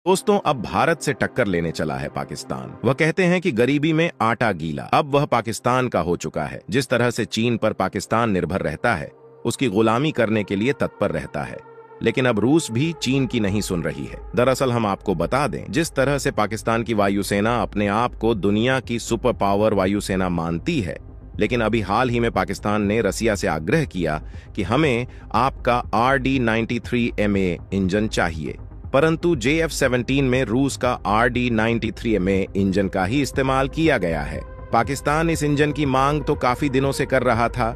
दोस्तों, अब भारत से टक्कर लेने चला है पाकिस्तान। वह कहते हैं कि गरीबी में आटा गीला। अब वह पाकिस्तान का हो चुका है। जिस तरह से चीन पर पाकिस्तान निर्भर रहता है, उसकी गुलामी करने के लिए तत्पर रहता है। लेकिन अब रूस भी चीन की नहीं सुन रही है। दरअसल हम आपको बता दें, जिस तरह से पाकिस्तान की वायुसेना अपने आप को दुनिया की सुपर पावर वायुसेना मानती है, लेकिन अभी हाल ही में पाकिस्तान ने रसिया से आग्रह किया कि हमें आपका RD-93MA इंजन चाहिए। परंतु JF-17 में रूस का RD-93MA इंजन का ही इस्तेमाल किया गया है। पाकिस्तान इस इंजन की मांग तो काफी दिनों से कर रहा था,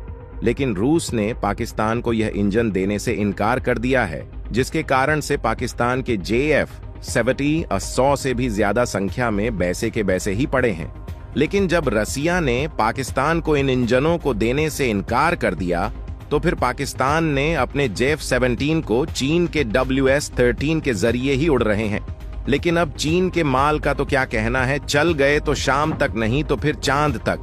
लेकिन रूस ने पाकिस्तान को यह इंजन देने से इनकार कर दिया है, जिसके कारण से पाकिस्तान के JF-70 100 से भी ज्यादा संख्या में बैसे के बैसे ही पड़े हैं। लेकिन जब रसिया ने पाकिस्तान को इन इंजनों को देने से इनकार कर दिया, तो फिर पाकिस्तान ने अपने JF-17 को चीन के WS-13 के जरिए ही उड़ रहे हैं। लेकिन अब चीन के माल का तो क्या कहना है, चल गए तो शाम तक नहीं तो फिर चांद तक।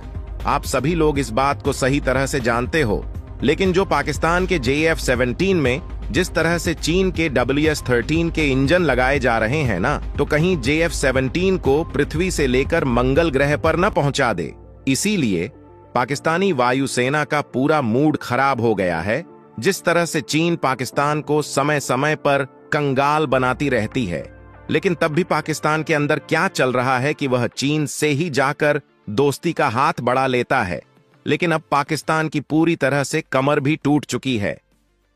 आप सभी लोग इस बात को सही तरह से जानते हो। लेकिन जो पाकिस्तान के JF-17 में जिस तरह से चीन के WS-13 के इंजन लगाए जा रहे हैं ना, तो कहीं JF-17 को पृथ्वी से लेकर मंगल ग्रह पर न पहुंचा दे। इसीलिए पाकिस्तानी वायुसेना का पूरा मूड खराब हो गया है। जिस तरह से चीन पाकिस्तान को समय समय पर कंगाल बनाती रहती है, लेकिन तब भी पाकिस्तान के अंदर क्या चल रहा है कि वह चीन से ही जाकर दोस्ती का हाथ बढ़ा लेता है। लेकिन अब पाकिस्तान की पूरी तरह से कमर भी टूट चुकी है।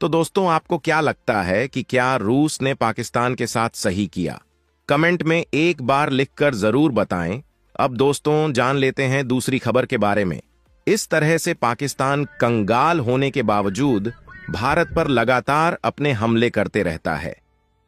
तो दोस्तों, आपको क्या लगता है कि क्या रूस ने पाकिस्तान के साथ सही किया? कमेंट में एक बार लिखकर जरूर बताएं। अब दोस्तों, जान लेते हैं दूसरी खबर के बारे में। इस तरह से पाकिस्तान कंगाल होने के बावजूद भारत पर लगातार अपने हमले करते रहता है,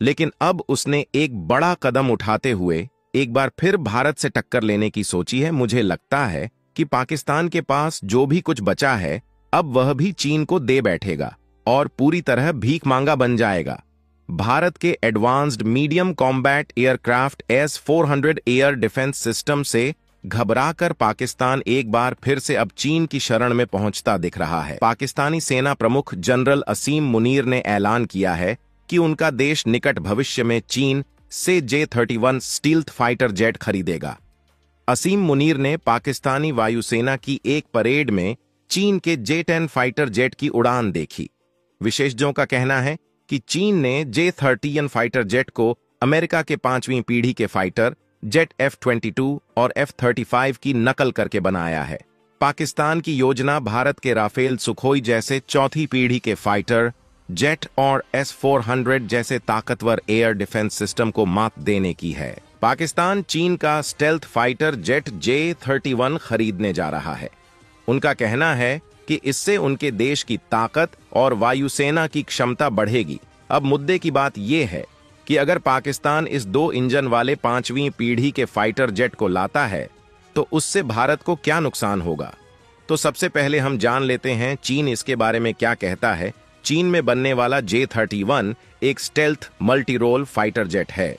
लेकिन अब उसने एक बड़ा कदम उठाते हुए एक बार फिर भारत से टक्कर लेने की सोची है। मुझे लगता है कि पाकिस्तान के पास जो भी कुछ बचा है, अब वह भी चीन को दे बैठेगा और पूरी तरह भीख मांगा बन जाएगा। भारत के advanced medium combat aircraft S-400 air defence system से घबराकर पाकिस्तान एक बार फिर से अब चीन की शरण में पहुंचता दिख रहा है। पाकिस्तानी सेना प्रमुख जनरल असीम मुनीर ने ऐलान किया है कि उनका देश निकट भविष्य में चीन से J-31 स्टील्थ फाइटर जेट खरीदेगा। असीम मुनीर ने पाकिस्तानी वायुसेना की एक परेड में चीन के J-10 फाइटर जेट की उड़ान देखी। विशेषज्ञों का कहना है कि चीन ने J-30 फाइटर जेट को अमेरिका के 5वीं पीढ़ी के फाइटर जेट F-22 और F-35 की नकल करके बनाया है। पाकिस्तान की योजना भारत के राफेल सुखोई जैसे 4थी पीढ़ी के फाइटर जेट और S-400 जैसे ताकतवर एयर डिफेंस सिस्टम को मात देने की है। पाकिस्तान चीन का स्टेल्थ फाइटर जेट J-31 खरीदने जा रहा है। उनका कहना है कि इससे उनके देश की ताकत और वायुसेना की क्षमता बढ़ेगी। अब मुद्दे की बात यह है कि अगर पाकिस्तान इस 2 इंजन वाले 5वीं पीढ़ी के फाइटर जेट को लाता है, तो उससे भारत को क्या नुकसान होगा? तो सबसे पहले हम जान लेते हैं चीन इसके बारे में क्या कहता है। चीन में बनने वाला J-31 एक stealth multi role fighter jet है।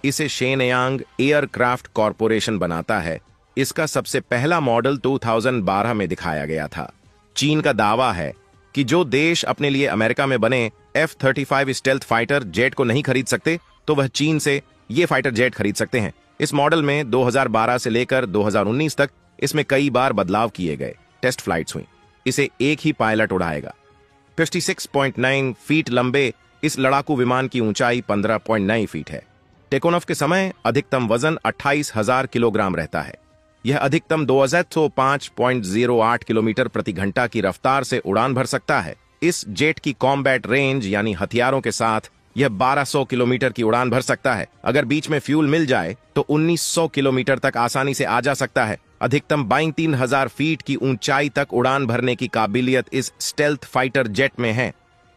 इसे शेनयांग एयरक्राफ्ट कॉरपोरेशन बनाता है। इसका सबसे पहला मॉडल 2012 में दिखाया गया था। चीन का दावा है कि जो देश अपने लिए अमेरिका में बने F-35 स्टेल्थ फाइटर जेट को नहीं खरीद सकते, तो वह चीन से ये फाइटर जेट खरीद सकते हैं। इस मॉडल में 2012 से लेकर 2019 तक इसमें कई बार बदलाव किए गए, टेस्ट फ्लाइट्स हुई। इसे एक ही पायलट उड़ाएगा। 56.9 फीट लंबे इस लड़ाकू विमान की ऊंचाई 15.9 फीट है। टेक ऑफ के समय अधिकतम वजन 28,000 किलोग्राम रहता है। यह अधिकतम 2105.08 किलोमीटर प्रति घंटा की रफ्तार से उड़ान भर सकता है। इस जेट की कॉम्बैट रेंज यानी हथियारों के साथ यह 1200 किलोमीटर की उड़ान भर सकता है। अगर बीच में फ्यूल मिल जाए तो 1900 किलोमीटर तक आसानी से आ जा सकता है। अधिकतम 23,000 फीट की ऊंचाई तक उड़ान भरने की काबिलियत इस स्टेल्थ फाइटर जेट में है।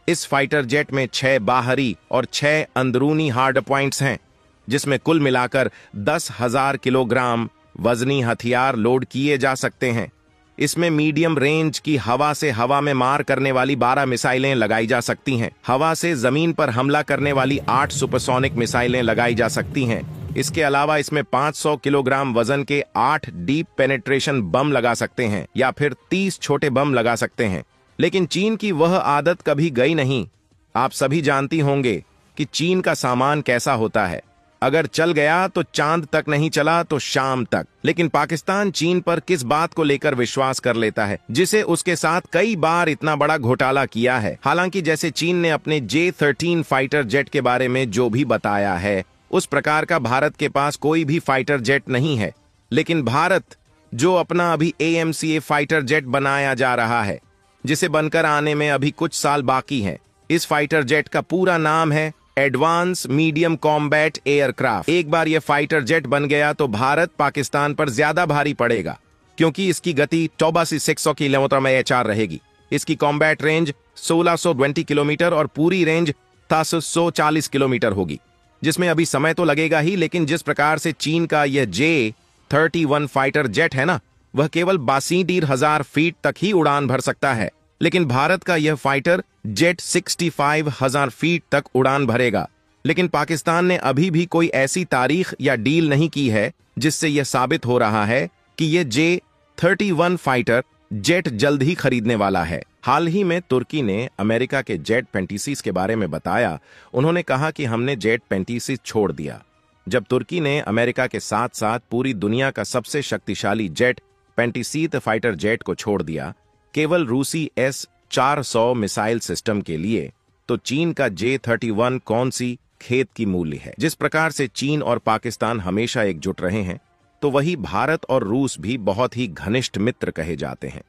इस फाइटर जेट में 6 बाहरी और 6 अंदरूनी हार्ड पॉइंट्स हैं, जिसमें कुल मिलाकर 10,000 किलोग्राम वजनी हथियार लोड किए जा सकते हैं। इसमें मीडियम रेंज की हवा से हवा में मार करने वाली 12 मिसाइलें लगाई जा सकती हैं। हवा से जमीन पर हमला करने वाली 8 सुपरसोनिक मिसाइलें लगाई जा सकती हैं। इसके अलावा इसमें 500 किलोग्राम वजन के 8 डीप पेनिट्रेशन बम लगा सकते हैं या फिर 30 छोटे बम लगा सकते हैं। लेकिन चीन की वह आदत कभी गई नहीं। आप सभी जानती होंगे कि चीन का सामान कैसा होता है। अगर चल गया तो चांद तक, नहीं चला तो शाम तक। लेकिन पाकिस्तान चीन पर किस बात को लेकर विश्वास कर लेता है जिसे उसके साथ कई बार इतना बड़ा घोटाला किया है। हालांकि जैसे चीन ने अपने J-13 फाइटर जेट के बारे में जो भी बताया है, उस प्रकार का भारत के पास कोई भी फाइटर जेट नहीं है। लेकिन भारत जो अपना अभी AMCA फाइटर जेट बनाया जा रहा है, जिसे बनकर आने में अभी कुछ साल बाकी हैं, इस फाइटर जेट का पूरा नाम है एडवांस मीडियम कॉम्बैट एयरक्राफ्ट। एक बार यह फाइटर जेट बन गया तो भारत पाकिस्तान पर ज्यादा भारी पड़ेगा, क्योंकि इसकी गति 6,600 किलोमीटर में HR रहेगी। इसकी कॉम्बैट रेंज 1620 किलोमीटर और पूरी रेंज 740 किलोमीटर होगी, जिसमें अभी समय तो लगेगा ही, लेकिन जिस प्रकार से चीन का यह J-31 फाइटर जेट है ना, वह केवल 62,000 फीट तक ही उड़ान भर सकता है। लेकिन भारत का यह फाइटर जेट 65,000 फीट तक उड़ान भरेगा। लेकिन पाकिस्तान ने अभी भी कोई ऐसी तारीख या डील नहीं की है जिससे यह साबित हो रहा है कि यह J-31 फाइटर जेट जल्द ही खरीदने वाला है। हाल ही में तुर्की ने अमेरिका के जेट 25 के बारे में बताया। उन्होंने कहा कि हमने जेट 25 छोड़ दिया। जब तुर्की ने अमेरिका के साथ साथ पूरी दुनिया का सबसे शक्तिशाली जेट 25 फाइटर जेट को छोड़ दिया केवल रूसी S-400 मिसाइल सिस्टम के लिए, तो चीन का J-31 कौन सी खेत की मूल्य है। जिस प्रकार से चीन और पाकिस्तान हमेशा एकजुट रहे हैं, तो वही भारत और रूस भी बहुत ही घनिष्ठ मित्र कहे जाते हैं।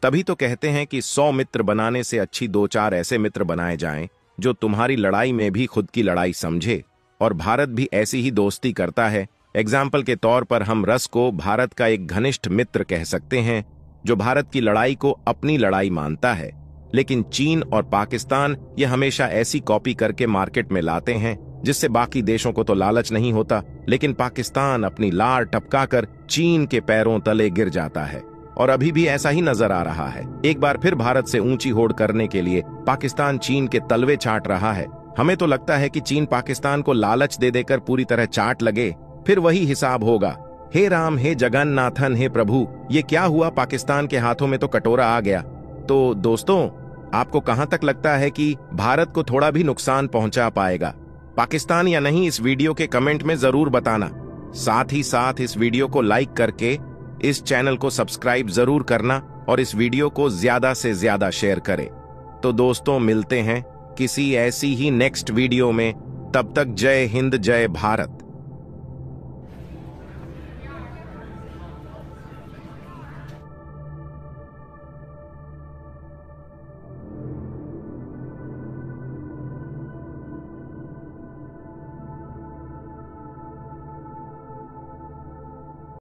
तभी तो कहते हैं कि 100 मित्र बनाने से अच्छी 2-4 ऐसे मित्र बनाए जाएं जो तुम्हारी लड़ाई में भी खुद की लड़ाई समझे, और भारत भी ऐसी ही दोस्ती करता है। एग्जाम्पल के तौर पर हम रस को भारत का एक घनिष्ठ मित्र कह सकते हैं, जो भारत की लड़ाई को अपनी लड़ाई मानता है। लेकिन चीन और पाकिस्तान ये हमेशा ऐसी कॉपी करके मार्केट में लाते हैं जिससे बाकी देशों को तो लालच नहीं होता, लेकिन पाकिस्तान अपनी लार टपकाकर चीन के पैरों तले गिर जाता है। और अभी भी ऐसा ही नजर आ रहा है। एक बार फिर भारत से ऊंची होड़ करने के लिए पाकिस्तान चीन के तलवे चाट रहा है। हमें तो लगता है कि चीन पाकिस्तान को लालच दे देकर पूरी तरह चाट लगे, फिर वही हिसाब होगा। हे राम, हे जगन्नाथन, हे प्रभु, ये क्या हुआ? पाकिस्तान के हाथों में तो कटोरा आ गया। तो दोस्तों, आपको कहां तक लगता है कि भारत को थोड़ा भी नुकसान पहुंचा पाएगा पाकिस्तान या नहीं? इस वीडियो के कमेंट में जरूर बताना। साथ ही साथ इस वीडियो को लाइक करके इस चैनल को सब्सक्राइब जरूर करना और इस वीडियो को ज्यादा से ज्यादा शेयर करें। तो दोस्तों, मिलते हैं किसी ऐसी ही नेक्स्ट वीडियो में। तब तक जय हिंद, जय भारत।